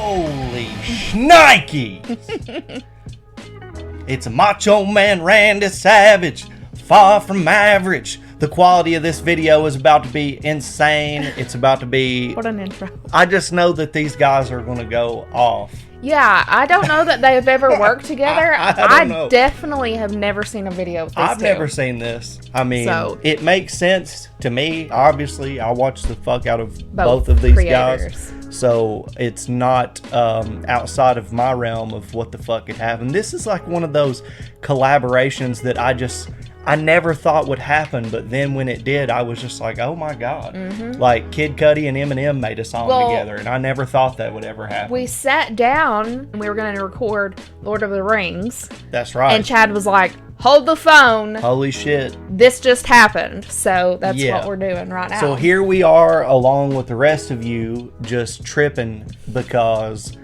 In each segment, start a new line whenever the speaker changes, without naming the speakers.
Holy shnikey! It's a Macho Man Randy Savage, far from average. The quality of this video is about to be insane. It's about to be...
What an intro.
I just know that these guys are going to go off.
Yeah, I don't know that they've ever worked together.
I don't know.
Definitely have never seen a video of this.
I've never seen this. I mean, it makes sense to me. Obviously, I watch the fuck out of both of these guys. So it's not outside of my realm of what the fuck could happen. This is like one of those collaborations that I never thought would happen, but then when it did, I was just like, oh my God. Mm-hmm. Like Kid Cudi and Eminem made a song together, and I never thought that would ever happen.
We sat down and we were going to record Lord of the Rings.
That's right.
And Chad was like, hold the phone.
Holy shit.
This just happened. So that's what we're doing right now.
So here we are, along with the rest of you, just tripping because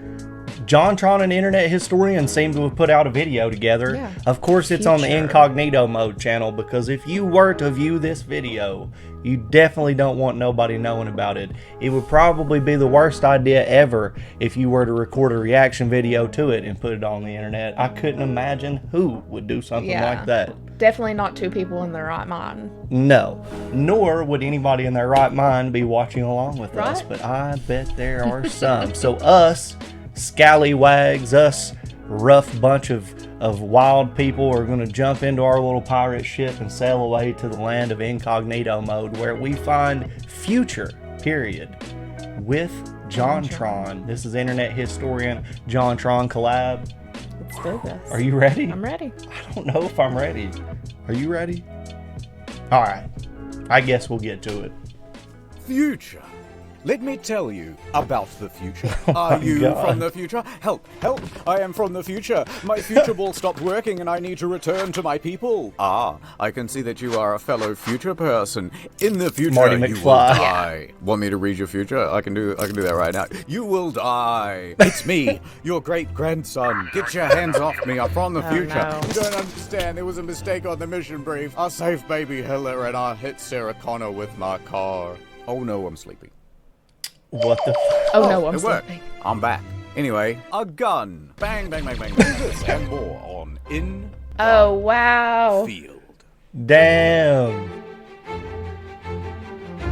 Jontron and Internet Historian seem to have put out a video together. Yeah. Of course, it's on the incognito mode channel, because if you were to view this video, you definitely don't want nobody knowing about it. It would probably be the worst idea ever if you were to record a reaction video to it and put it on the internet. I couldn't imagine who would do something like that.
Definitely not two people in their right mind.
No. Nor would anybody in their right mind be watching along with us, but I bet there are some. So us scallywags, us rough bunch of wild people are going to jump into our little pirate ship and sail away to the land of incognito mode, where we find future period with Jontron. This is Internet Historian Jontron collab.
Let's do this.
Are you ready?
I'm ready.
I don't know if I'm ready. Are you ready? All right. I guess we'll get to it.
Future. Let me tell you about the future. Are you from the future? Help, help, I am from the future. My future ball stopped working and I need to return to my people. Ah, I can see that you are a fellow future person. In the future,
Marty
you will die. Want me to read your future? I can do that right now. You will die. It's me, your great-grandson. Get your hands off me, I'm from the future. No. You don't understand, there was a mistake on the mission brief. I saved baby Hiller and I hit Sarah Connor with my car. Oh no, I'm sleepy.
What the
Oh no, I'm sleeping.
I'm back. Anyway, a gun. Bang, bang, bang, bang, bang. This and more on In
Oh, wow.
Field.
Damn.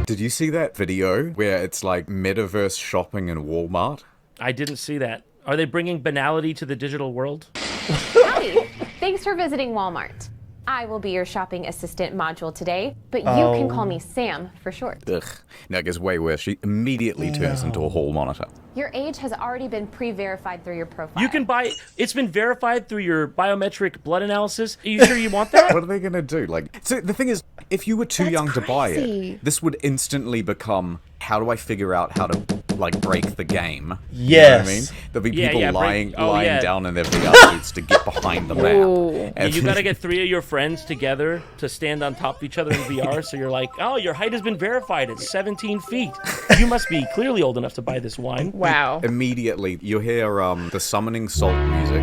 Did you see that video where it's like Metaverse shopping in Walmart?
I didn't see that. Are they bringing banality to the digital world?
Howdy. Thanks for visiting Walmart. I will be your shopping assistant module today, but you can call me Sam for short.
Ugh. Now it gets way worse. She immediately turns into a hall monitor.
Your age has already been pre-verified through your profile.
You can buy, it's been verified through your biometric blood analysis. Are you sure you want that?
What are they going to do? Like, so the thing is, if you were too young to buy it, this would instantly become, how do I figure out how to, like, break the game?
Yes.
You know what I mean? There'll be people lying down in their VR suits to get behind the map.
And you gotta get 3 of your friends together to stand on top of each other in VR, so you're like, oh, your height has been verified. It's 17 feet. You must be clearly old enough to buy this wine.
Wow.
Immediately, you hear the summoning salt music.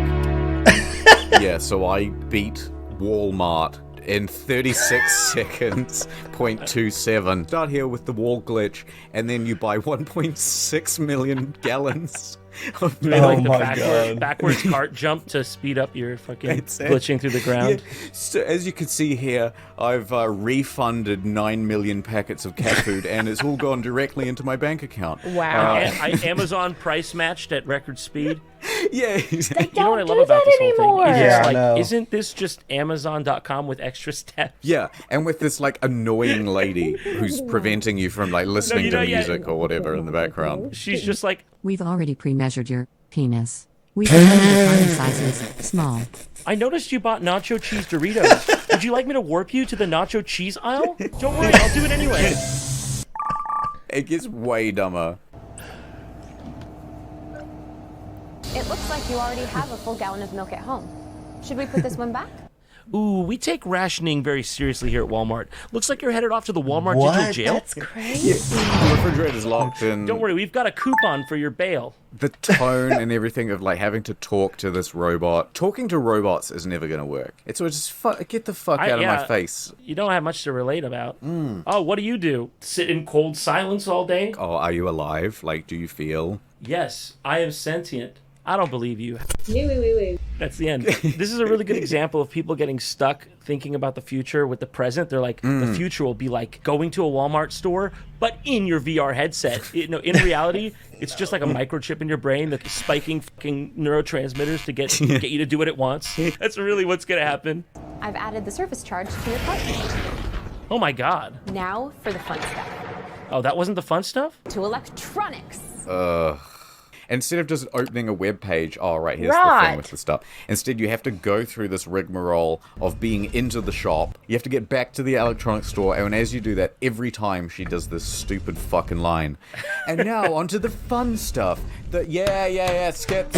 Yeah, so I beat Walmart in 36 seconds, 0.27. Start here with the wall glitch, and then you buy 1.6 million gallons of milk.
Like the backwards cart jump to speed up your fucking glitching through the ground.
Yeah. So as you can see here, I've refunded 9 million packets of cat food, and it's all gone directly into my bank account.
Wow.
Amazon price matched at record speed.
Yeah, exactly.
You know what I love about this whole thing?
Yeah,
like, isn't this just Amazon.com with extra steps?
Yeah, and with this like annoying lady who's preventing you from like listening to music or whatever in the background.
She's just like,
we've already pre-measured your penis. We've determined your party sizes small.
I noticed you bought nacho cheese Doritos. Would you like me to warp you to the nacho cheese aisle? Don't worry, I'll do it anyway.
It gets way dumber.
It looks like you already have a full gallon of milk at home. Should we put this one back?
Ooh, we take rationing very seriously here at Walmart. Looks like you're headed off to the Walmart digital jail.
That's crazy.
The refrigerator's locked in.
Don't worry, we've got a coupon for your bail.
The tone and everything of like having to talk to this robot. Talking to robots is never gonna work. It's just get the fuck out of my face.
You don't have much to relate about. Oh, what do? Sit in cold silence all day?
Oh, are you alive? Like, do you feel?
Yes, I am sentient. I don't believe you.
Wait.
That's the end. This is a really good example of people getting stuck thinking about the future with the present. They're like, the future will be like going to a Walmart store, but in your VR headset. In reality, it's just like a microchip in your brain that's spiking fucking neurotransmitters to get you to do what it wants. That's really what's going to happen.
I've added the service charge to your cart.
Oh my God.
Now for the fun stuff.
Oh, that wasn't the fun stuff?
To electronics.
Instead of just opening a web page, oh, right, here's the thing with the stuff. Instead, you have to go through this rigmarole of being into the shop. You have to get back to the electronics store, and as you do that, every time she does this stupid fucking line. And now, onto the fun stuff. Skip.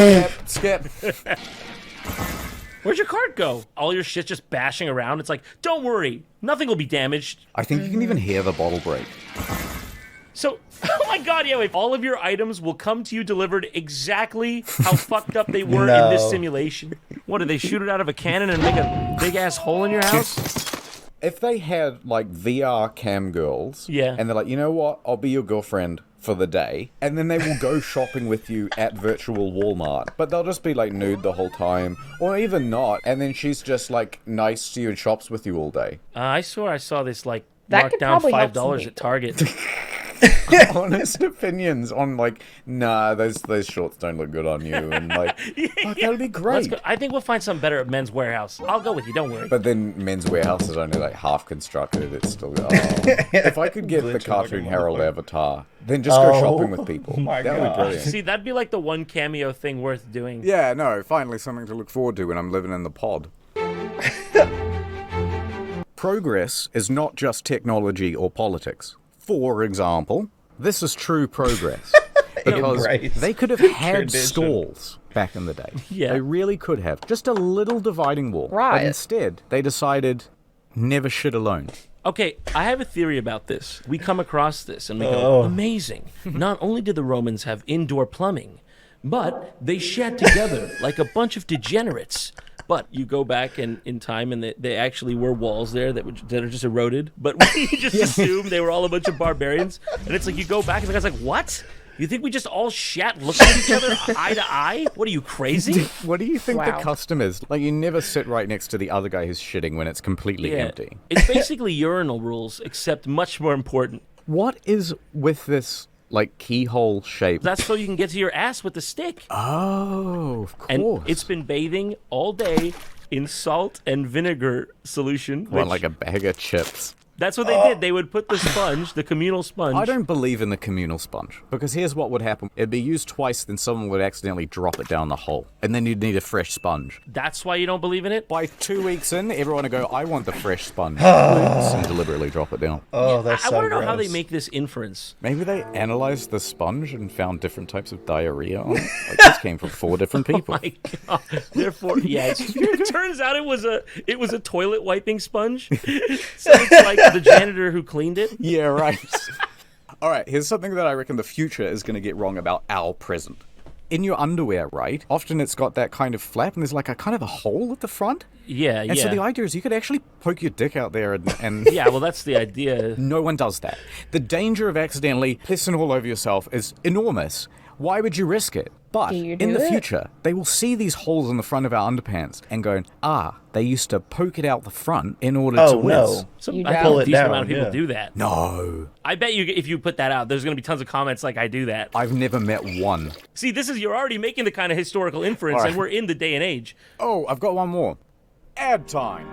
Where'd your cart go? All your shit's just bashing around. It's like, don't worry, nothing will be damaged.
I think you can even hear the bottle break.
So, oh my God, yeah, wait. All of your items will come to you delivered exactly how fucked up they were in this simulation. What, did they shoot it out of a cannon and make a big-ass hole in your house?
If they had, like, VR cam girls,
yeah,
and they're like, you know what, I'll be your girlfriend for the day, and then they will go shopping with you at virtual Walmart, but they'll just be, like, nude the whole time, or even not, and then she's just, like, nice to you and shops with you all day.
I swear I saw this, like,
That
marked
could
down
probably help
$5
some
at Target.
Honest opinions on like, nah, those shorts don't look good on you, and like, fuck, that'll be great.
I think we'll find something better at Men's Warehouse. I'll go with you, don't worry.
But then Men's Warehouse is only like half constructed. It's still. If I could get the Cartoon Herald avatar, then just go shopping with people.
My
that would be brilliant.
See, that'd be like the one cameo thing worth doing.
Yeah, no, finally something to look forward to when I'm living in the pod. Progress is not just technology or politics. For example, this is true progress. Because they could have had stalls back in the day.
Yeah.
They really could have. Just a little dividing wall.
Right.
But instead, they decided, never shit alone.
Okay, I have a theory about this. We come across this and we go, amazing. Not only did the Romans have indoor plumbing, but they shat together like a bunch of degenerates. But you go back in time and they actually were walls there that are just eroded. But we just assumed they were all a bunch of barbarians. And it's like you go back and the guy's like, what? You think we just all shat looking at each other eye to eye? What are you, crazy?
What do you think the custom is? Like, you never sit right next to the other guy who's shitting when it's completely empty.
It's basically urinal rules, except much more important.
What is with this, like, keyhole shape?
That's so you can get to your ass with the stick.
Oh, of course.
And it's been bathing all day in salt and vinegar solution.
Well, like a bag of chips.
That's what they did. They would put the sponge, the communal sponge.
I don't believe in the communal sponge, because here's what would happen. It'd be used twice, then someone would accidentally drop it down the hole, and then you'd need a fresh sponge.
That's why you don't believe in it?
By 2 weeks in, everyone would go, I want the fresh sponge. And deliberately drop it down.
Oh, that's
I
so
want to know
gross.
how they make this inference.
Maybe they analyzed the sponge and found different types of diarrhea on it. Like, this came from 4 different people.
Oh my God. Therefore, yeah, it turns out it was a toilet wiping sponge. So it's like the janitor who cleaned it.
Yeah, right. All right, here's something that I reckon the future is going to get wrong about our present. In your underwear, right? Often it's got that kind of flap, and there's like a kind of a hole at the front.
Yeah,
And so the idea is you could actually poke your dick out there and
Yeah, well, that's the idea.
No one does that. The danger of accidentally pissing all over yourself is enormous. Why would you risk it? But in the future, they will see these holes in the front of our underpants and go, they used to poke it out the front in order to whiz.
So
You
I
pull
think a
it
decent
down,
amount of people
yeah.
do that.
No.
I bet you if you put that out, there's going to be tons of comments like, I do that.
I've never met one.
See, you're already making the kind of historical inference,
All right.
and we're in the day and age.
Oh, I've got one more. Ad time.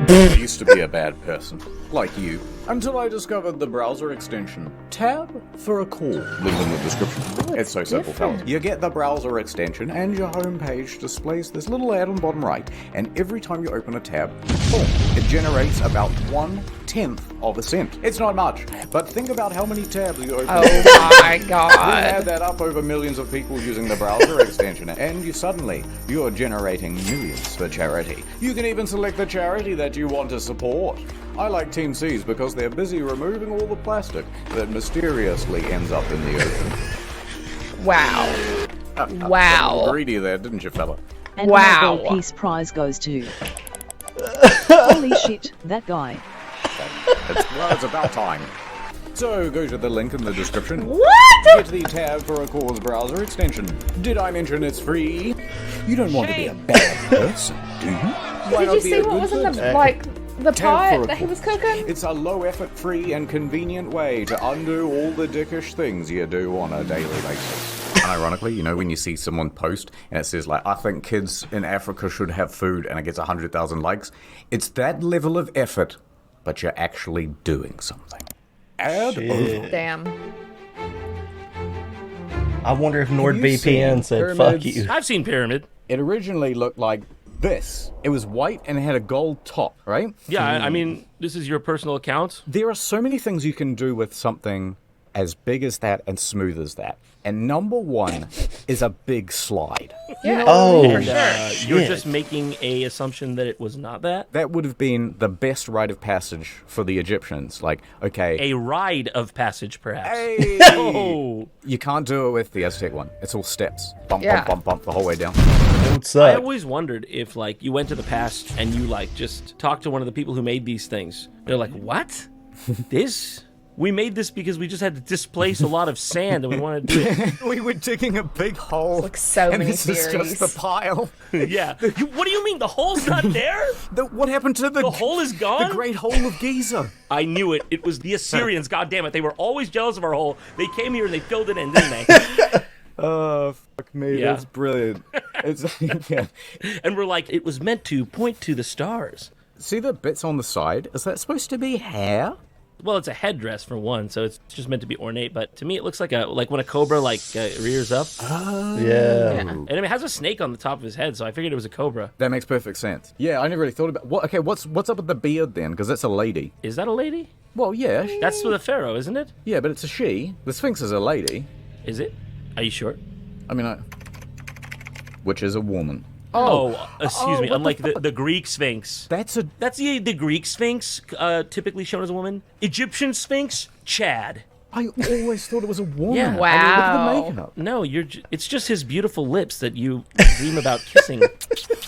I used to be a bad person, like you, until I discovered the browser extension Tab for a Call. Link in the description. It's so simple, fellas. You get the browser extension, and your homepage displays this little ad on the bottom right, and every time you open a tab, Boom. It generates about 1/10 of a cent. It's not much, but think about how many tabs you open.
Oh my
We
god.
add that up over millions of people using the browser extension, and you're generating millions for charity. You can even select the charity that you want to support. I like Team C's because they're busy removing all the plastic that mysteriously ends up in the ocean.
Wow.
A little
Wow.
greedy there, didn't you, fella?
And the
Wow.
Nobel Peace Prize goes to... Holy shit, that guy.
It's about time. So go to the link in the description.
What?
Get the tab for a cause browser extension. Did I mention it's free? You don't want to be a bad person, do you? Why
Did
not
you
be
see
a
what
good
was in the
person?
the
Tab
pot
for a
that he
cause.
was cooking?
It's a low-effort, free, and convenient way to undo all the dickish things you do on a daily basis. Ironically, you know, when you see someone post and it says, like, I think kids in Africa should have food, and it gets 100,000 likes, it's that level of effort, but you're actually doing something. Add over.
Damn.
I wonder if
Have you
NordVPN
seen
said, fuck
pyramids?
you.
I've seen Pyramid.
It originally looked like this. It was white and it had a gold top, right?
Yeah, I mean, this is your personal account.
There are so many things you can do with something as big as that and smooth as that. And number one is a big slide.
Yeah.
Oh,
for sure.
You're
shit.
just making a assumption that it was not that.
That would have been the best rite of passage for the Egyptians. Like, okay,
A ride of passage, perhaps.
hey,
Oh,
you can't do it with the Aztec one. It's all steps. Bump,
Yeah.
bump, bump, bump the whole way down.
What's
I
up?
always wondered if, like, you went to the past and you, like, just talked to one of the people who made these things. They're like, what? This? We made this because we just had to displace a lot of sand and we wanted to do it.
We were digging a big hole.
Like so
and
many
this is
theories.
just the pile.
Yeah. What do you mean? The hole's not there?
What happened to the
hole is gone?
The Great Hole of Giza.
I knew it. It was the Assyrians. God damn it. They were always jealous of our hole. They came here and they filled it in, didn't they?
Oh, fuck me.
Yeah.
That's brilliant. It's, yeah.
And we're like, it was meant to point to the stars.
See the bits on the side? Is that supposed to be hair?
Well, it's a headdress for one, so it's just meant to be ornate. But to me, it looks like when a cobra rears up,
Yeah.
and it has a snake on the top of his head. So I figured it was a cobra.
That makes perfect sense. Yeah, I never really thought about. Okay, what's up with the beard then? Because that's a lady.
Is that a lady?
Well, yeah,
That's for the pharaoh, isn't it?
yeah, but it's a she. The Sphinx is a lady.
Is it? Are you sure?
I mean, which is a woman.
Oh, excuse me.
what
Unlike the Greek Sphinx.
That's
The Greek Sphinx, typically shown as a woman. Egyptian Sphinx, Chad.
I always thought it was a woman.
Yeah.
I mean, look
Wow.
at the makeup.
No, it's just his beautiful lips that you dream about kissing.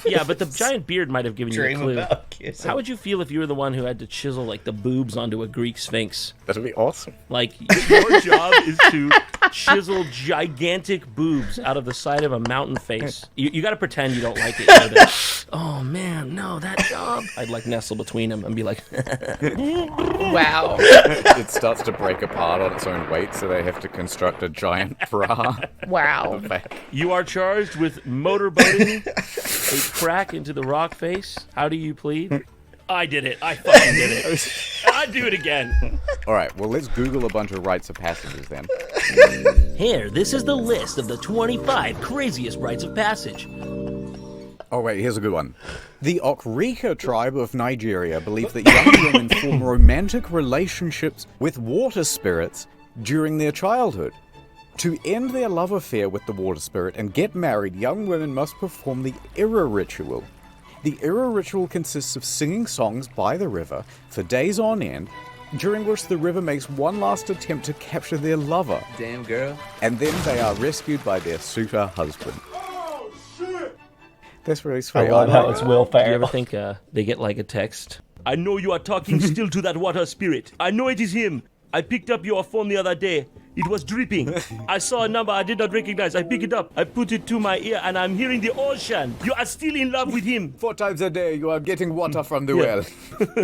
Yeah, but the giant beard might have given you a
Dream
clue.
about kissing.
How would you feel if you were the one who had to chisel like the boobs onto a Greek Sphinx?
That'd be awesome.
Like your job is to chisel gigantic boobs out of the side of a mountain face. You got to pretend you don't like it. You know, oh man, no, that job. I'd like nestle between them and be like,
Wow.
It starts to break apart on its own weight, so they have to construct a giant bra.
Wow.
back.
you are charged with motorboating a crack into the rock face. How do you plead? I did it. I fucking did it. I'd do it again.
All right, well, let's Google a bunch of rites of passages then.
Here, this is the list of the 25 craziest rites of passage.
Oh, wait, here's a good one. The Okrika tribe of Nigeria believe that young women form romantic relationships with water spirits during their childhood. To end their love affair with the water spirit and get married, young women must perform the Ira ritual. The Ira ritual consists of singing songs by the river for days on end, during which the river makes one last attempt to capture their lover.
Damn girl.
And then they are rescued by their suitor husband. That's really sweet.
I love how it's Will
Do you ever
Ferrell.
think they get like a text? I know you are talking still to that water spirit. I know it is him. I picked up your phone the other day. It was dripping. I saw a number I did not recognize. I picked it up. I put it to my ear and I'm hearing the ocean. You are still in love with him.
4 times a day you are getting water from the well.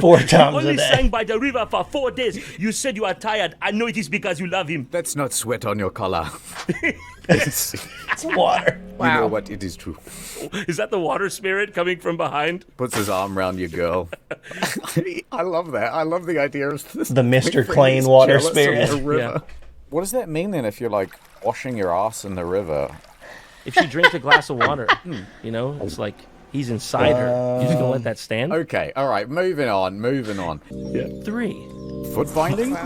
4 times a
Only
day.
sang by the river for 4 days. You said you are tired. I know it is because you love him.
That's not sweat on your collar.
It's water.
You know
Wow.
what? It is true.
Is that the water spirit coming from behind?
Puts his arm around your girl. I love that. I love the idea of this.
The Mr.
Winfrey
Clean
is
water
jealous of
spirit.
the river.
Yeah.
What does that mean then if you're like washing your ass in the river?
If she drinks a glass of water, you know, it's like He's inside her. You just gonna let that stand?
Okay, all right, moving on.
Yeah. 3.
Foot binding?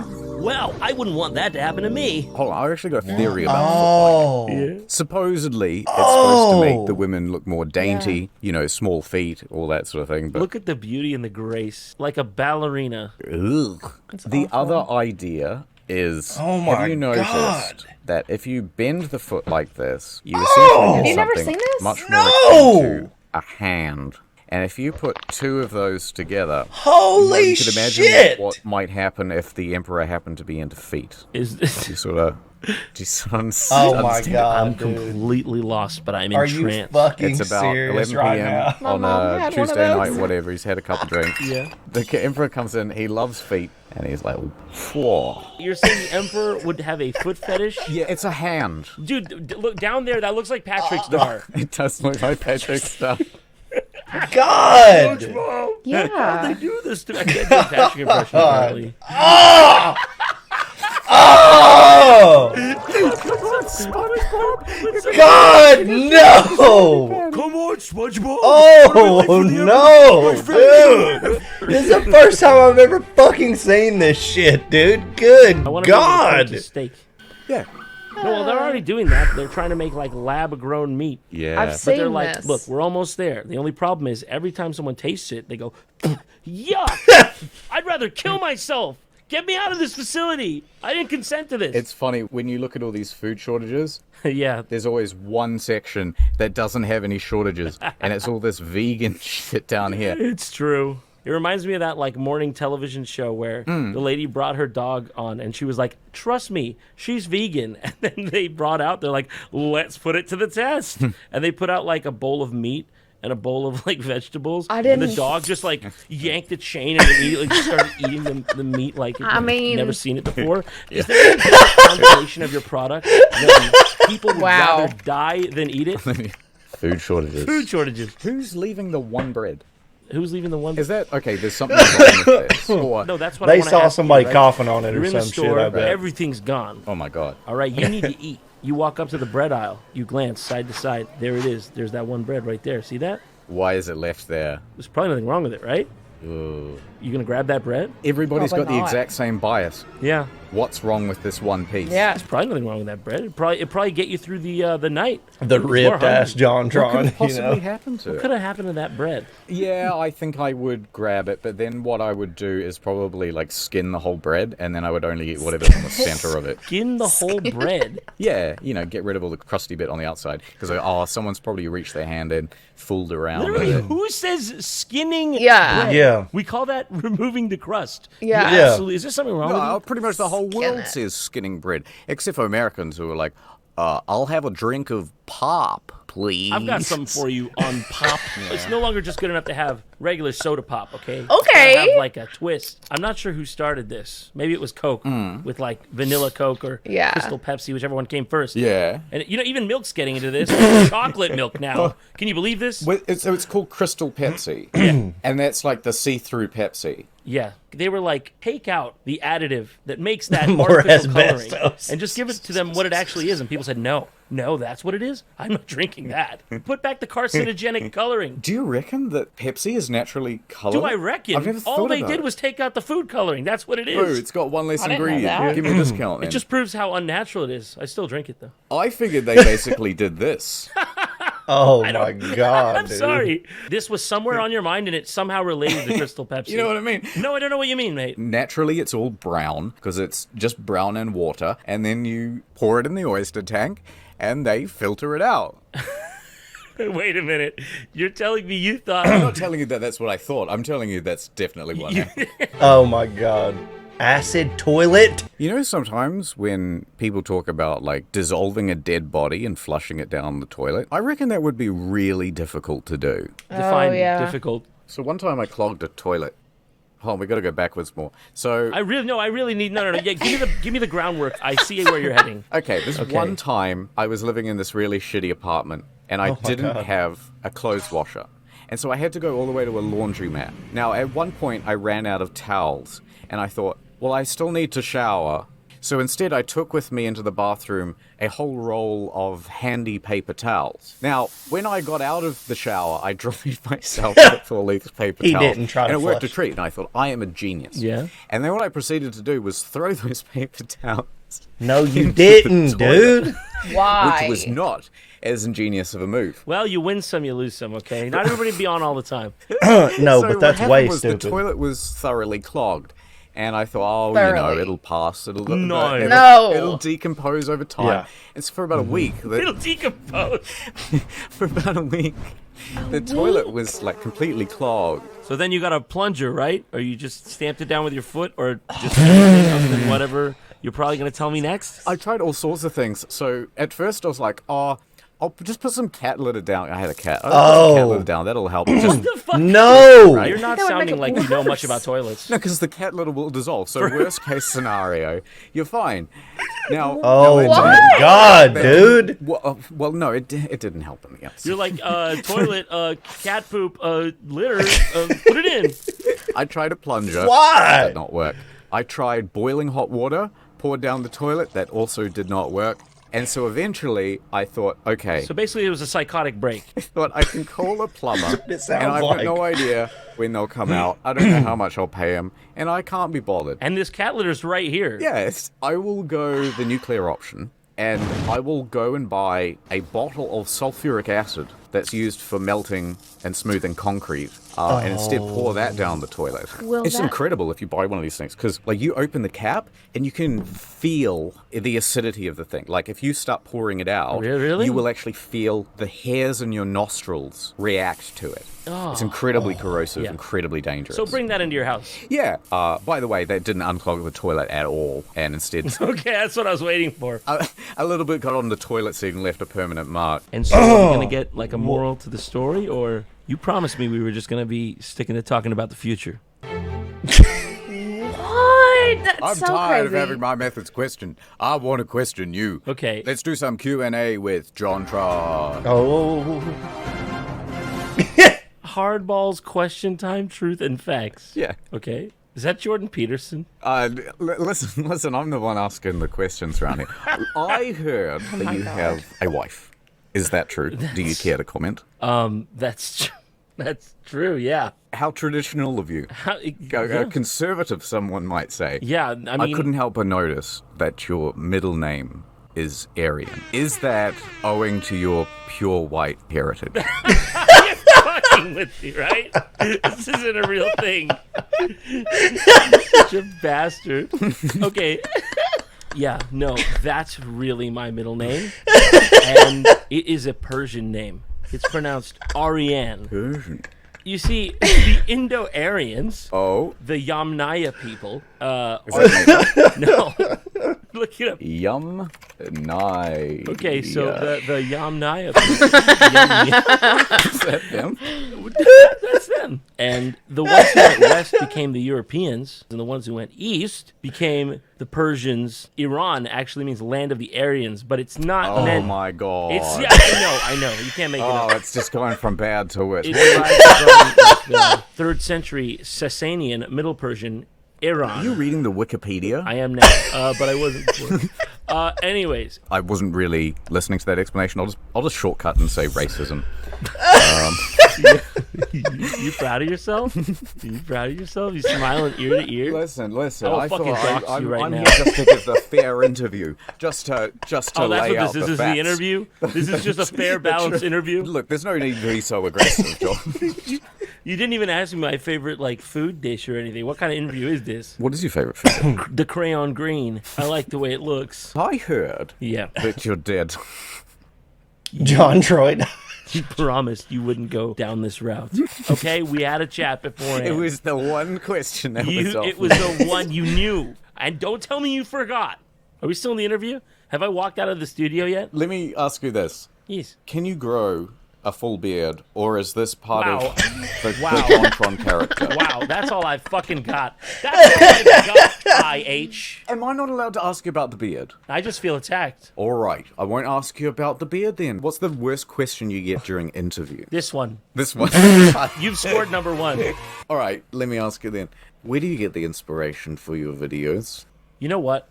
Well, I wouldn't want that to happen to me.
Hold on, I actually got a theory about foot binding.
Yeah.
Supposedly, it's supposed to make the women look more dainty, small feet, all that sort of thing. But
Look at the beauty and the grace, like a ballerina.
ugh. The other idea is, have you noticed that if you bend the foot like this, you essentially
Have
get
you never
something
seen this?
much more akin to a hand. And if you put 2 of those together,
Holy
you can imagine
shit!
what might happen if the emperor happened to be into feet.
Is this?
You sort of
Oh my god,
I'm
dude.
completely lost, but I'm
Are you
entranced.
fucking
It's about
serious
11
right
p.m.
now?
My
on
mom
a
had one of
Tuesday night,
those.
whatever. He's had a couple drinks.
Yeah.
The emperor comes in. He loves feet, and he's like, "Whoa."
You're saying the emperor would have a foot fetish?
Yeah, it's a hand.
Dude, look down there. That looks like Patrick's Star.
It does look like Patrick's stuff.
God!
How
Yeah.
they do this to me? I can't do a Patrick impression, apparently.
Oh! God, no!
Come on, SpongeBob!
Oh no, dude! This is the first time I've ever fucking seen this shit, dude. Good
I want to
God!
steak.
Yeah.
No, well, they're already doing that. They're trying to make like lab-grown meat.
Yeah.
I've
But
seen
they're like,
this.
look, we're almost there. The only problem is every time someone tastes it, they go, yuck! I'd rather kill myself. Get me out of this facility. I didn't consent to this.
It's funny when you look at all these food shortages.
Yeah.
There's always one section that doesn't have any shortages, and it's all this vegan shit down here.
It's true. It reminds me of that like morning television show where the lady brought her dog on and she was like, trust me, she's vegan. And then they brought out, they're like, let's put it to the test. And they put out like a bowl of meat and a bowl of like vegetables.
I
And
didn't-
the dog just like yanked the chain and immediately just started eating the meat like it
I mean-
never seen it before. Is there any different connotation of your product when people would
Wow.
rather die than eat it?
Food shortages.
Food shortages.
Who's leaving the one bread?
Who's leaving the one?
Is that okay? There's something wrong with this. Or,
No, that's what I
They
want to
saw
ask
somebody
you, right?
coughing on it
You're
or
in the
some
store,
shit, I bet.
everything's gone.
oh my god.
All right, you need to eat. You walk up to the bread aisle. You glance side to side. There it is. There's that one bread right there. See that?
Why is it left there?
There's probably nothing wrong with it, right?
Ugh.
You gonna grab that bread?
Everybody's
Probably
got the
not.
exact same bias.
Yeah.
What's wrong with this one piece?
Yeah.
There's probably nothing wrong with that bread. It probably get you through the night.
The
You're
ripped ass
hungry.
What could
JonTron, you
possibly
know.
happen to
Could
it?
have happened to that bread.
Yeah, I think I would grab it, but then what I would do is probably like skin the whole bread, and then I would only eat whatever's in the center of it.
Skin the whole bread.
Yeah, get rid of all the crusty bit on the outside. Because, someone's probably reached their hand in, fooled around with
Literally,
it.
who says skinning
Yeah.
bread?
Yeah.
We call that removing the crust.
Yeah.
You
Yeah.
absolutely. Is there something wrong with
No,
you?
pretty much the whole world
it.
says skinning bread, except for Americans who are like, I'll have a drink of pop, please.
I've got something for you on pop. It's no longer just good enough to have regular soda pop, okay? It's
Okay.
gotta have like a twist. I'm not sure who started this. Maybe it was Coke with like vanilla Coke or
Yeah.
Crystal Pepsi, whichever one came first.
Yeah.
And even milk's getting into this. Chocolate milk now. Can you believe this?
So it's called Crystal Pepsi, and that's like the see-through Pepsi.
Yeah. They were like, take out the additive that makes that
More
artificial coloring
asbestos.
and just give it to them what it actually is. And people said, no, that's what it is? I'm not drinking that. Put back the carcinogenic coloring.
Do you reckon that Pepsi is naturally colored?
Do I reckon?
I've never
All
thought
they
about
did
it.
was take out the food coloring. That's what it
Oh,
is.
it's got one less
I didn't know
ingredient.
that.
Give me a discount then.
It just proves how unnatural it is. I still drink it though.
I figured they basically did this.
Oh my god,
I'm
dude.
sorry. This was somewhere on your mind and it somehow related to Crystal Pepsi.
You know what I mean?
No, I don't know what you mean, mate.
Naturally, it's all brown because it's just brown and water, and then you pour it in the oyster tank, and they filter it out.
Wait a minute. You're telling me you
I'm
thought
not telling you that that's what I thought. I'm telling you that's definitely what happened.
Oh my god. Acid toilet?
You know, sometimes when people talk about like dissolving a dead body and flushing it down the toilet, I reckon that would be really difficult to do.
define
yeah.
difficult.
So one time I clogged a toilet. Hold on, we got to go backwards more. So
I really need no. Yeah, give me the groundwork. I see where you're heading.
okay, this one time I was living in this really shitty apartment, and I didn't have a clothes washer. And so I had to go all the way to a laundromat. Now, at one point, I ran out of towels, and I thought, well, I still need to shower. So instead, I took with me into the bathroom a whole roll of handy paper towels. Now, when I got out of the shower, I dried myself with all these paper
He
towels.
didn't try to
and it worked a
flush.
treat, and I thought, I am a genius.
Yeah.
And then what I proceeded to do was throw those paper towels
No, you
into
didn't,
the toilet,
dude.
Why?
which was not as ingenious of a move.
Well, you win some, you lose some, okay? Not everybody be on all the time.
No,
So
but
what
that's
happened
way
was
stupid.
The toilet was thoroughly clogged. And I thought, oh,
Thoroughly.
it'll pass. It'll
No.
It'll decompose over time.
Yeah.
It's for about a week.
It'll decompose.
For about a week, the toilet was like completely clogged.
So then you got a plunger, right? Or you just stamped it down with your foot, or just anything other than whatever you're probably going to tell me next?
I tried all sorts of things. So at first I was like, oh, I'll just put some cat litter down. I had a cat. I'll put some cat litter down. That'll help. Just,
The fuck?
No!
Right?
You're not
That would
sounding
make
like
it
you know much
worse.
about toilets.
no, because the cat litter will dissolve. So worst case scenario, you're fine. Now,
Oh
now,
my god, dude.
Well, no, it didn't help in the end.
You're like, toilet, cat poop, litter, put it in.
I tried a plunger.
Why?
That did not work. I tried boiling hot water, poured down the toilet. That also did not work. And so eventually, I thought, okay,
So basically, it was a psychotic break.
thought I can call a plumber,
It sounds
and I've
like.
got no idea when they'll come out. I don't know how much I'll pay him, and I can't be bothered.
And this cat litter's right here.
Yes, I will go the nuclear option, and I will go and buy a bottle of sulfuric acid that's used for melting and smoothing concrete, and instead pour that down the toilet.
Will
It's
that-
incredible if you buy one of these things, because like you open the cap and you can feel the acidity of the thing. Like if you start pouring it out,
Really?
you will actually feel the hairs in your nostrils react to it. It's incredibly corrosive,
Yeah.
incredibly dangerous.
So bring that into your house.
Yeah. By the way, that didn't unclog the toilet at all, and instead
Okay, that's what I was waiting for.
a little bit got on the toilet seat and left a permanent mark.
And so are we going to get like a moral to the story, or you promised me we were just going to be sticking to talking about the future?
What? That's
I'm
so
tired
crazy.
of having my methods questioned. I want to question you.
Okay.
Let's do some Q&A with jontron.
Oh.
Hardballs, question time, truth, and facts.
Yeah.
Okay. Is that Jordan Peterson?
Listen, I'm the one asking the questions around here. I heard that you have a wife. Is that true? Do you care to comment?
That's true. Yeah.
How traditional of you.
Yeah.
Conservative, someone might say.
Yeah, I mean,
I couldn't help but notice that your middle name is Aryan. Is that owing to your pure white heritage?
fucking with me, right? This isn't a real thing. Such a bastard. Okay. Yeah, no, that's really my middle name. And it is a Persian name. It's pronounced Aryan.
Persian.
You see, the Indo-Aryans,
Oh,
the Yamnaya people,
is that
no, look it up.
Yum Nai.
Okay, so the Yamnaya
Is that them?
that's them. And the ones who went west became the Europeans, and the ones who went east became the Persians. Iran actually means land of the Aryans, but it's not
Oh
meant.
my god.
It's yeah, I know. You can't make it
Oh,
up.
it's just going from bad to worse.
It derives from like, the 3rd century Sasanian Middle Persian Iran.
Are you reading the Wikipedia?
I am now, but I wasn't before. Anyways,
I wasn't really listening to that explanation. I'll just shortcut and say racism.
you proud of yourself? You proud of yourself? You smiling ear to ear?
Listen.
I will fucking dox you right
I'm
now.
here just to give the fair interview, just to
Oh, that's
lay
what
out
this is.
the
This is
facts.
the interview. This is just a fair, balanced interview.
Look, there's no need to be so aggressive, John.
You didn't even ask me my favorite like food dish or anything. What kind of interview is this?
What is your favorite food?
The crayon green. I like the way it looks.
I heard
Yeah.
that you're dead.
John Troy.
You promised you wouldn't go down this route. Okay, we had a chat beforehand.
It was the one question that was off.
It was the one you knew. And don't tell me you forgot. Are we still in the interview? Have I walked out of the studio yet?
Let me ask you this.
Yes.
Can you grow a full beard, or is this part
Wow.
of the
Wow.
jontron character?
Wow, that's all I fucking got. That's all I got, IH.
Am I not allowed to ask you about the beard?
I just feel attacked.
All right, I won't ask you about the beard then. What's the worst question you get during interview?
This one.
This one.
You've scored number 1.
All right, let me ask you then. Where do you get the inspiration for your videos?
You know what?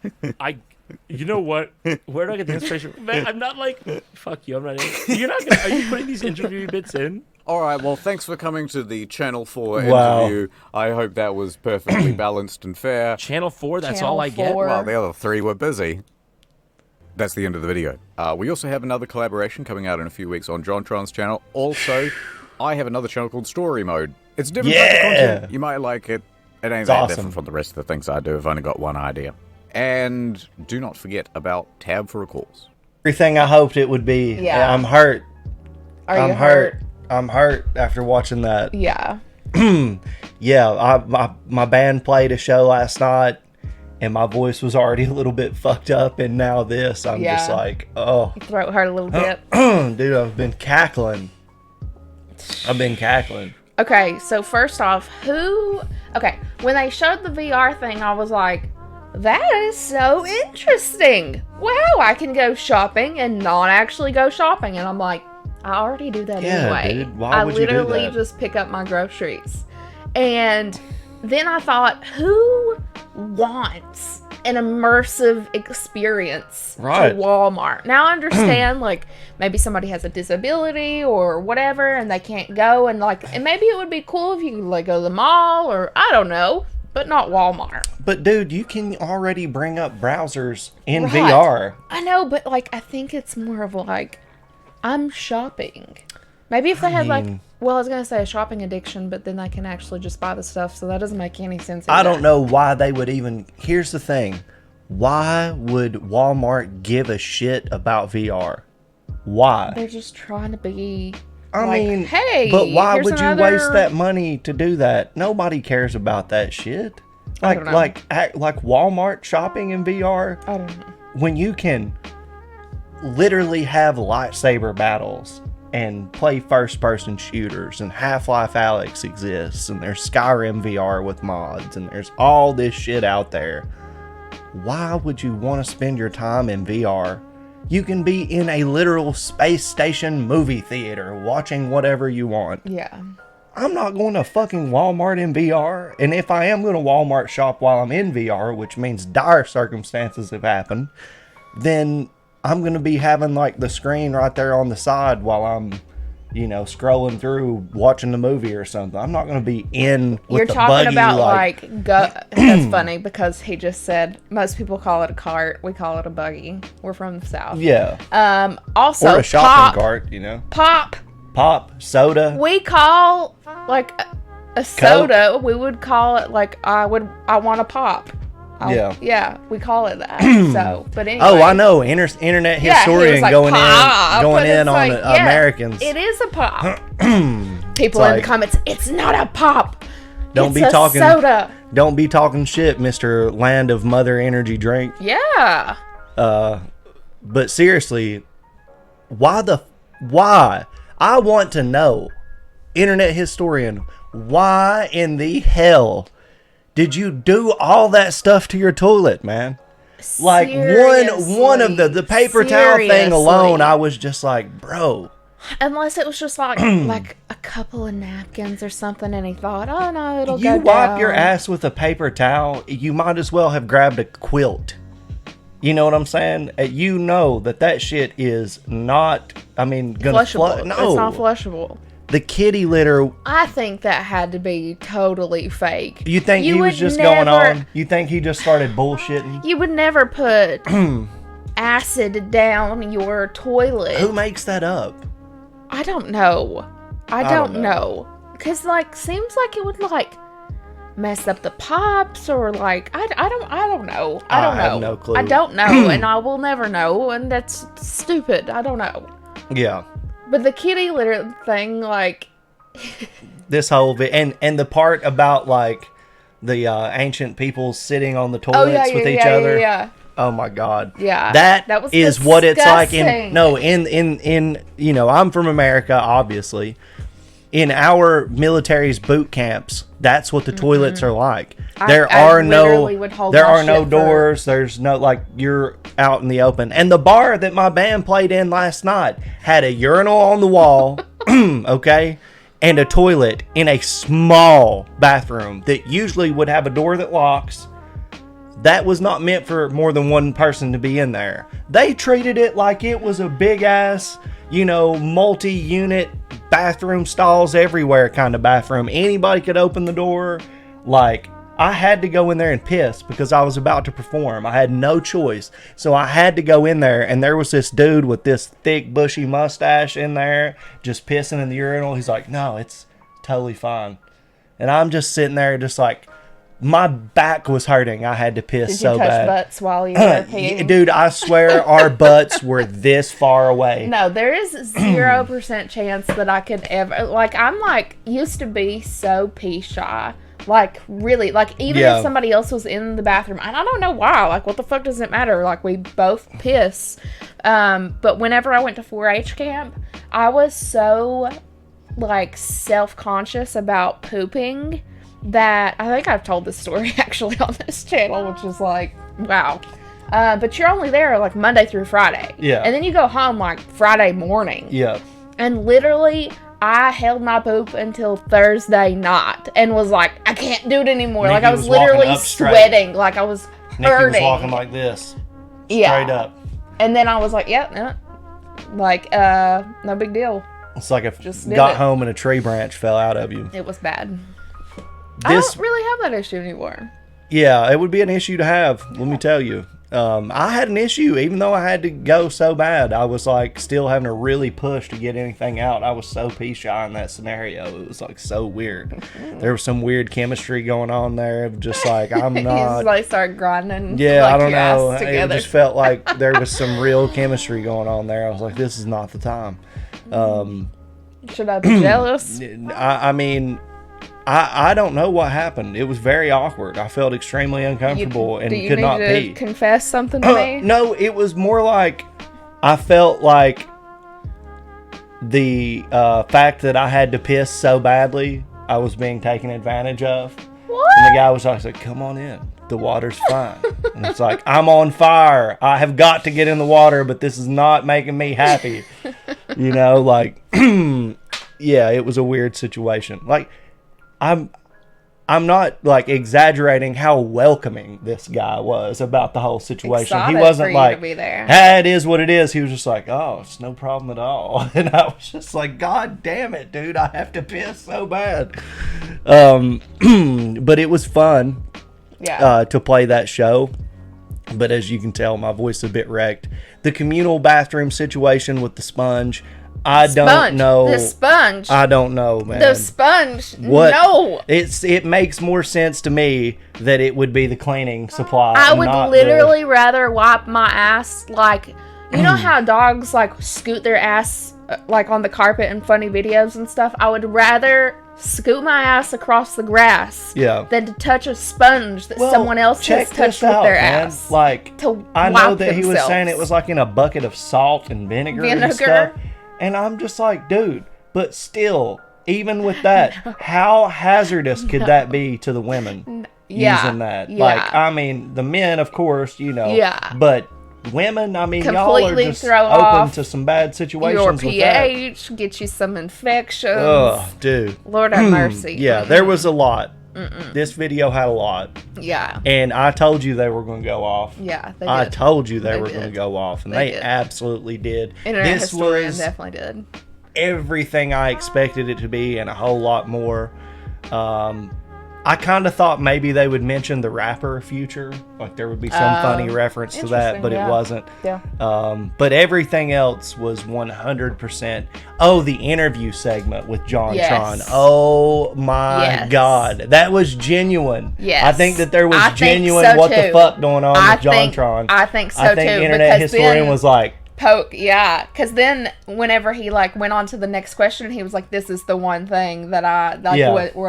Where do I get the inspiration? Man, I'm not like, fuck you. I'm not. You're not gonna. Are you putting these interview bits in?
All right, well, thanks for coming to the Channel 4 interview. I hope that was perfectly balanced and fair.
Channel 4, that's
Channel
all I get?
4.
Well, the other 3 were busy. That's the end of the video. We also have another collaboration coming out in a few weeks on Jontron's channel. Also, I have another channel called Story Mode. It's different type of content. You might like it. It ain't that different from the rest of the things I do. I've only got one idea. And do not forget about Tab for Recalls.
Everything I hoped it would be.
Yeah.
I'm hurt.
Are you hurt?
I'm hurt after watching that.
Yeah.
Yeah, my band played a show last night, and my voice was already a little bit fucked up, and now this, I'm just like, oh.
Your throat hurt a little bit.
Dude, I've been cackling.
Okay, so first off, when they showed the VR thing, I was like, that is so interesting. Wow, I can go shopping and not actually go shopping. And I'm like, I already do that anyway.
Dude, why would you do
literally
that?
just pick up my groceries. And then I thought, who wants an immersive experience to Walmart? Now I understand, like, maybe somebody has a disability or whatever and they can't go, and maybe it would be cool if you could like go to the mall, or I don't know, but not Walmart.
But dude, you can already bring up browsers in VR.
I know, but like, I think it's more of like, I'm shopping. Maybe if they had I was going to say a shopping addiction, but then they can actually just buy the stuff, so that doesn't make any sense either.
I don't know why they would even... Here's the thing. Why would Walmart give a shit about VR? Why?
They're just trying to be...
I mean,
hey,
but why would you waste that money to do that? Nobody cares about that shit. Like Walmart shopping in VR.
I don't know.
When you can literally have lightsaber battles and play first-person shooters, and Half-Life Alyx exists, and there's Skyrim VR with mods, and there's all this shit out there. Why would you want to spend your time in VR? You can be in a literal space station movie theater watching whatever you want.
Yeah.
I'm not going to fucking Walmart in VR. And if I am going to Walmart shop while I'm in VR, which means dire circumstances have happened, then I'm going to be having like the screen right there on the side while I'm, scrolling through watching the movie or something. I'm not going to be in with
You're
the
talking
buggy,
about that's funny because he just said most people call it a cart. We call it a buggy. We're from the South.
Yeah.
Also,
or a shopping cart, Pop, soda.
We call like a soda. We would call it like I want a pop. Yeah, we call it that. So, but anyway.
Oh, I know. Internet historian going in on Americans.
It is a pop. People in the comments, it's not a pop.
Don't
it's
be talking
soda.
Don't be talking shit, Mr. Land of Mother Energy Drink.
Yeah.
But seriously, why? I want to know, internet historian, why in the hell did you do all that stuff to your toilet, man? Like one of the paper towel thing alone, I was just like, bro.
Unless it was just like a couple of napkins or something, and he thought, oh no, it'll go down.
You wipe your ass with a paper towel, you might as well have grabbed a quilt. You know what I'm saying? You know that shit is not, gonna
flushable.
No.
It's not flushable.
The kitty litter.
I think that had to be totally fake.
You think he was just going on? You think he just started bullshitting?
You would never put acid down your toilet.
Who makes that up?
I don't know. I don't know. Because, seems like it would, mess up the pops or, I don't know. I
have no clue.
I don't know, and I will never know, and that's stupid. I don't know.
Yeah.
But the kitty litter thing,
this whole and the part about the ancient people sitting on the toilets with each other.
Yeah.
Oh my God.
Yeah.
That
was
is
disgusting.
what it's like in I'm from America, obviously. In our military's boot camps, that's what the toilets are like. There are no doors. There's no, you're out in the open. And the bar that my band played in last night had a urinal on the wall, okay, and a toilet in a small bathroom that usually would have a door that locks. that was not meant for more than one person to be in there. They treated it like it was a big ass, multi-unit bathroom stalls everywhere kind of bathroom. Anybody could open the door. Like, I had to go in there and piss because I was about to perform. I had no choice. So I had to go in there, and there was this dude with this thick, bushy mustache in there just pissing in the urinal. He's like, no, it's totally fine. And I'm just sitting there just like, my back was hurting. I had to piss so bad.
Did you touch butts while you were peeing?
Dude, I swear our butts were this far away.
No, there is 0% chance that I could ever... Like, I'm used to be so pee shy. Like, really, even if somebody else was in the bathroom, and I don't know why, what the fuck does it matter? We both piss. But whenever I went to 4-H camp, I was so, self-conscious about pooping that, I think I've told this story, actually, on this channel, which is, wow. But you're only there, Monday through Friday.
Yeah.
And then you go home, Friday morning.
Yeah.
And literally... I held my poop until Thursday night and was like, I can't do it anymore.
Nikki
I was literally sweating. I was
Nikki
hurting.
was walking like this. Straight up.
And then I was like, no big deal.
It's like got home and a tree branch fell out of you.
It was bad. I don't really have that issue anymore.
Yeah, it would be an issue to have, let me tell you. I had an issue, even though I had to go so bad. I was still having to really push to get anything out. I was so pee shy in that scenario. It was so weird. There was some weird chemistry going on there. Just I'm not.
You just start grinding.
Yeah, I don't know. It just felt like there was some real chemistry going on there. I was like, this is not the time.
Should I be jealous?
I mean, I don't know what happened. It was very awkward. I felt extremely uncomfortable and could not pee.
Do you need to confess something to me?
No, it was more I felt like the fact that I had to piss so badly, I was being taken advantage of.
What?
And the guy was like, come on in. The water's fine. And it's I'm on fire. I have got to get in the water, but this is not making me happy. Yeah, it was a weird situation. I'm not exaggerating how welcoming this guy was about the whole situation.
Excited
he wasn't
for you to be there.
it is what it is. He was just oh, it's no problem at all. And I was just God damn it, dude, I have to piss so bad. But it was fun to play that show. But as you can tell, my voice is a bit wrecked. The communal bathroom situation with the sponge, don't know.
The sponge.
I don't know, man.
The sponge.
What?
No.
It makes more sense to me that it would be the cleaning supply.
I would literally rather wipe my ass you know how dogs scoot their ass on the carpet in funny videos and stuff? I would rather scoot my ass across the grass than to touch a sponge that someone else has touched with their ass.
I know that he was saying it was in a bucket of salt and vinegar and stuff. And I'm just dude, but still, even with that, how hazardous could that be to the women using that? I mean, the men, of course, but women, I mean, y'all are just open to some bad situations with that.
Your pH, get you some infections.
Oh, dude.
Lord have mercy.
Yeah, there was a lot. This video had a lot.
Yeah.
And I told you they were going to go off.
Yeah, they did.
I told you they were going to go off, and they absolutely did.
Internet historian definitely did.
Everything I expected it to be and a whole lot more. I kind of thought maybe they would mention the rapper Future. There would be some funny reference to that, but it wasn't.
Yeah.
But everything else was 100%. Oh, the interview segment with jontron.
Yes.
Oh, my God. That was genuine.
Yes.
I think that there was genuine
so
what
too.
the fuck going on with jontron.
I think so,
I think
too.
internet historian was
because then whenever he went on to the next question, he was this is the one thing that I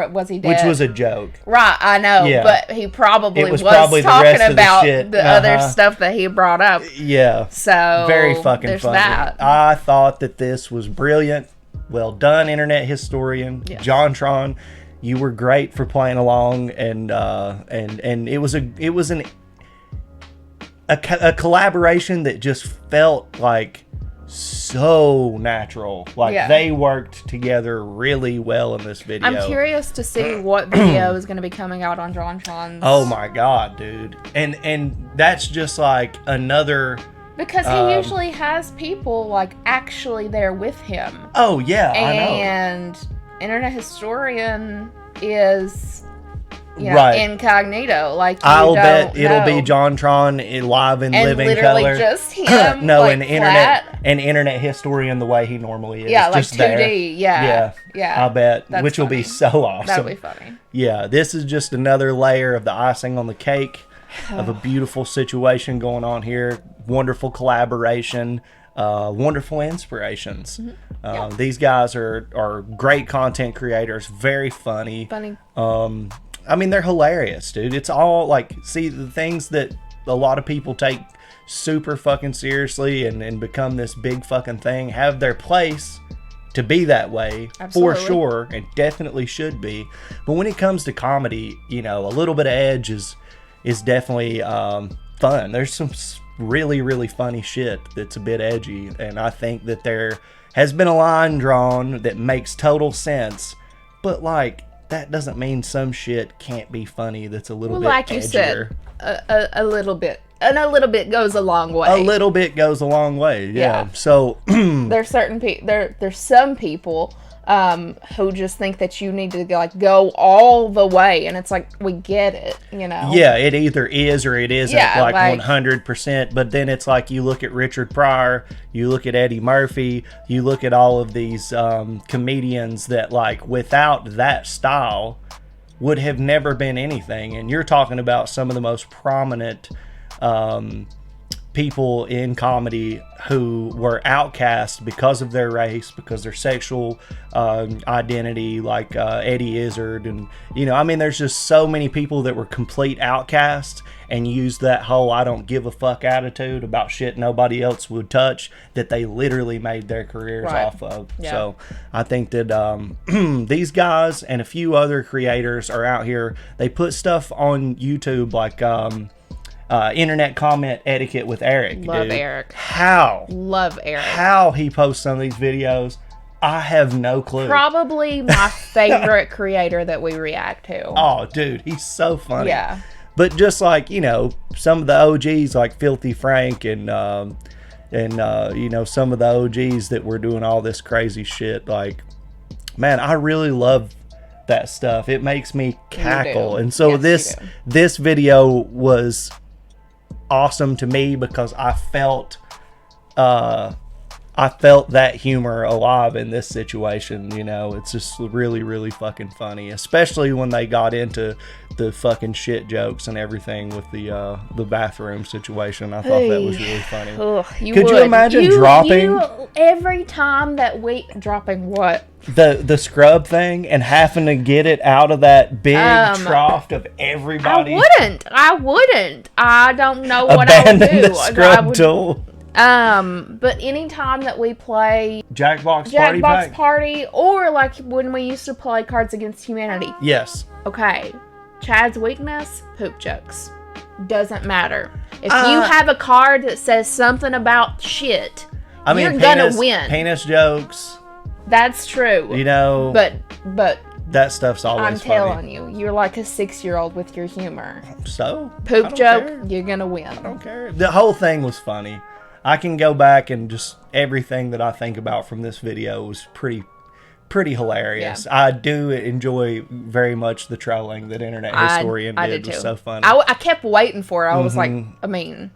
was he dead?
Which was a joke,
right? I know, but he probably was
talking
about the other stuff that he brought up.
Yeah,
so
very fucking funny.
That.
I thought that this was brilliant. Well done, internet historian.
Yes.
Jontron, you were great for playing along, and it was a collaboration that just felt so natural. Like,
Yeah.
they worked together really well in this video.
I'm curious to see what video is going to be coming out on jontron's.
Oh my god, dude. And that's just like another...
Because he usually has people, like, actually there with him.
Oh, yeah, I know.
And Internet Historian is, you know,
Right.
incognito. Like, you
I'll
don't
bet it'll
know.
be JonTron live in
And
living
literally
color.
just him,
No,
like,
an internet historian the way he normally is.
Yeah, like
just there.
2D. Yeah.
Yeah. I bet.
That's
Which will be
funny.
so awesome.
That'll be funny.
Yeah, this is just another layer of the icing on the cake of a beautiful situation going on here. Wonderful collaboration, wonderful inspirations. These guys are great content creators, very funny. I mean, they're hilarious, dude. It's all like, see, the things that a lot of people take super fucking seriously and become this big fucking thing have their place to be that way.
Absolutely.
For sure, and definitely should be. But when it comes to comedy, you know, a little bit of edge is definitely fun. There's some really, really funny shit that's a bit edgy, and I think that there has been a line drawn that makes total sense, but like, that doesn't mean some shit can't be funny that's a little bit
Like you
edgier.
said, a little bit. And a little bit goes a long way.
A little bit goes a long way, yeah. So
there's certain people. There's some people who just think that you need to go all the way, and it's like, we get it, you know.
Yeah, it either is or it isn't,
Yeah,
like
like
100%. But then it's like, you look at Richard Pryor, you look at Eddie Murphy, you look at all of these comedians that, like, without that style would have never been anything. And you're talking about some of the most prominent people in comedy who were outcast because of their race, because their sexual identity, like Eddie Izzard, and, you know, I mean, there's just so many people that were complete outcasts and used that whole I don't give a fuck attitude about shit nobody else would touch, that they literally made their careers off of.
Yeah.
So I think that these guys and a few other creators are out here. They put stuff on YouTube like internet comment etiquette with Eric.
Love
dude.
Eric.
Love
Eric.
How he posts some of these videos, I have no clue.
Probably my favorite creator that we react to.
Oh, dude, he's so funny.
Yeah.
But just like, you know, some of the OGs like Filthy Frank and you know, some of the OGs that were doing all this crazy shit, like, man, I really love that stuff. It makes me cackle. And so
Yes,
this video was awesome to me because I felt that humor alive in this situation. You know, it's just really, really fucking funny, especially when they got into the fucking shit jokes and everything with the bathroom situation. I thought that was really funny.
Ugh,
Could you imagine dropping
every time that we dropping what?
the scrub thing and having to get it out of that big trough of everybody?
I wouldn't. I don't know what I would
Abandon
do.
the scrub tool.
But anytime that we play
Jackbox
Party, or like when we used to play Cards Against Humanity.
Yes.
Okay. Chad's weakness, poop jokes. Doesn't matter. If you have a card that says something about shit,
I mean,
you're gonna win.
Penis jokes.
That's true.
You know,
but
that stuff's always
I'm
funny.
telling you, you're like a 6-year-old with your humor.
So
Poop joke, you're gonna win.
I don't care. The whole thing was funny. I can go back and just everything that I think about from this video was pretty hilarious. Yeah. I do enjoy very much the trolling that Internet Historian did. It was so funny.
I kept waiting for it. I was like, I mean,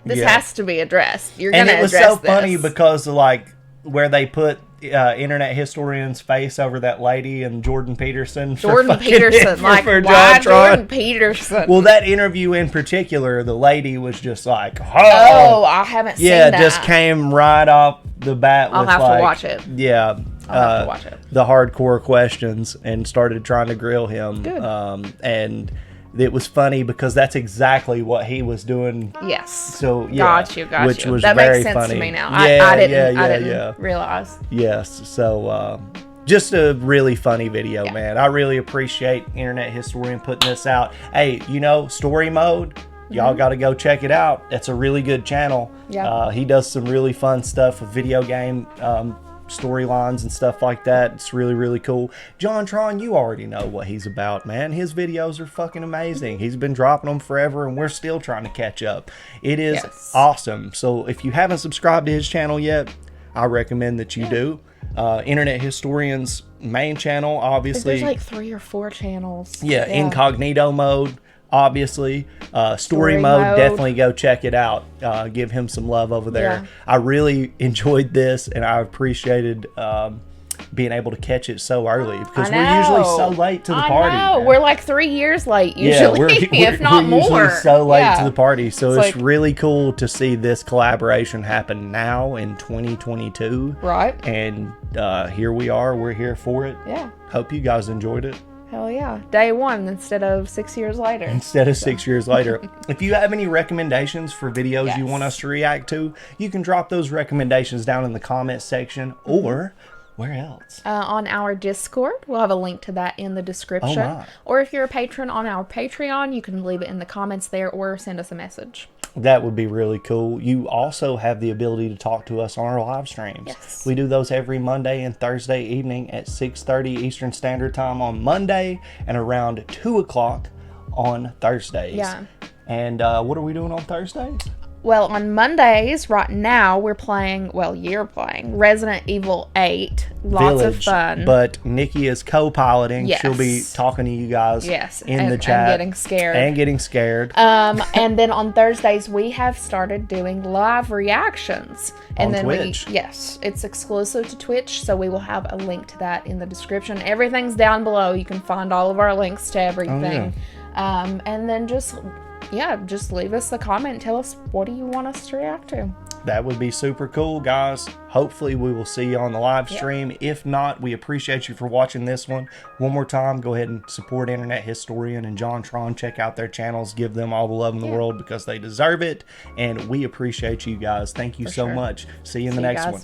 this has to be addressed. You're gonna address this.
And it was so funny because of, like, where they put Internet Historian's face over that lady and Jordan Peterson.
Jordan Peterson, like, why Jordan Peterson?
Well, that interview in particular, the lady was just like,
oh, I haven't seen that.
Yeah, just came right off the bat.
I'll have to watch it.
Yeah.
I'll have to watch it.
The hardcore questions and started trying to grill him.
Good.
And it was funny because that's exactly what he was doing.
Yes.
So yeah,
got you.
Which was
that
very
makes sense
funny
to me now.
Yeah,
I didn't realize.
Yes. So just a really funny video, man. I really appreciate Internet Historian putting this out. Hey, you know, story mode. Y'all got to go check it out. It's a really good channel.
Yeah.
He does some really fun stuff with video game storylines and stuff like that. It's really, really cool. JonTron, you already know what he's about, man. His videos are fucking amazing. He's been dropping them forever, and we're still trying to catch up. It is awesome. So if you haven't subscribed to his channel yet, I recommend that you do. Internet Historian's main channel, obviously.
There's like 3 or 4 channels.
Yeah, incognito mode, obviously. Story mode, definitely go check it out. Give him some love over there.
Yeah.
I really enjoyed this, and I appreciated being able to catch it so early, because we're usually so late to the party.
I know. We're like 3 years late usually, if not
we're
more.
Usually so late to the party, so it's really cool to see this collaboration happen now in 2022.
Right.
And here we are. We're here for it.
Yeah.
Hope you guys enjoyed it.
Hell yeah. Day 1 instead of 6 years later.
Instead of 6 years later. If you have any recommendations for videos you want us to react to, you can drop those recommendations down in the comments section, or where else?
On our Discord. We'll have a link to that in the description.
Oh my.
Or if you're a patron on our Patreon, you can leave it in the comments there or send us a message.
That would be really cool. You also have the ability to talk to us on our live streams.
Yes.
We do those every Monday and Thursday evening at 6:30 Eastern Standard Time on Monday and around 2 o'clock on Thursdays.
Yeah.
And what are we doing on Thursdays?
Well, on Mondays, right now, we're playing, well, you're playing Resident Evil 8. Lots of fun.
But Nikki is co-piloting.
Yes.
She'll be talking to you guys in the chat.
And getting scared.
And getting scared.
And then on Thursdays, we have started doing live reactions. And
on
then
Twitch.
Yes, it's exclusive to Twitch, so we will have a link to that in the description. Everything's down below. You can find all of our links to everything. And then just leave us a comment. Tell us, what do you want us to react to?
That would be super cool, guys. Hopefully we will see you on the live stream. If not, we appreciate you for watching this one. One more time, go ahead and support Internet Historian and JonTron. Check out their channels. Give them all the love in the world, because they deserve it. And we appreciate you guys. Thank you so much. See you in the next one.